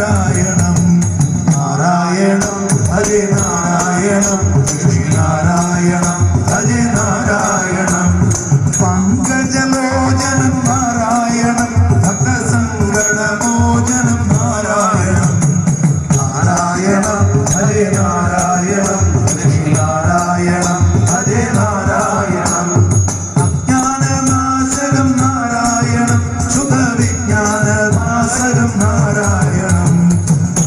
നാരായണം നാരായണം ഹരേ നാരായണം നാരായണം ഹരേ നാരായണം പങ്കജലോചനം നാരായണം ഭക്തസങ്കടമോചനം നാരായണം നാരായണം ഹരേ നാരായണം നാരായണം ഹരേ നാരായണം അജ്ഞാനനാശകം നാരായണം ശുദ്ധവിജ്ഞാനനാശകം നാരായണം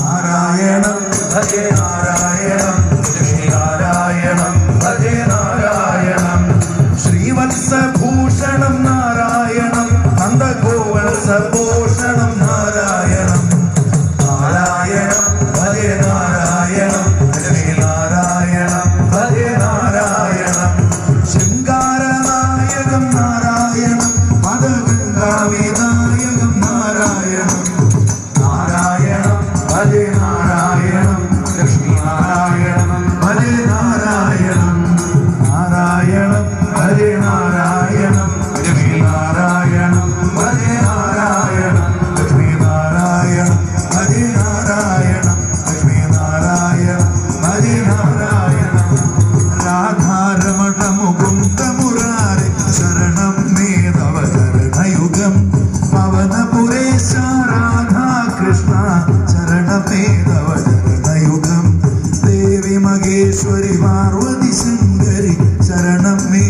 നാരായണം ഹരേ നാരായണം നാരായണം ഹരേ നാരായണം ശ്രീവത്സഭൂഷണം നാരായണം നന്ദഗോവത്സഭൂഷണം നാരായണം നാരായണം ഹരേ നാരായണം നാരായണം ഹരേ നാരായണം ശൃംഗാരനായകം നാരായണം മദഗംഗാവിനായകം നാരായണം നാരായണം ഹരേ നാരായണം നാരായണം ഹരേ നാരായണം നാരായണം ഹരേ നാരായണം നാരായണം ഹരേ നാരായണം നാരായണം ഹരേ നാരായണം നാരായണം ഹരേ നാരായണം രാധാരമണ മുകുന്ദ മുരാരി ശരണം മേ തവ ചരണയുഗം പവനപുരേശ രാധാകൃഷ്ണ ശരണം മേ തവ ചരണയുഗം ദേവി മഹേശ്വരി പാർവതി ശങ്കരി ശരണം മേ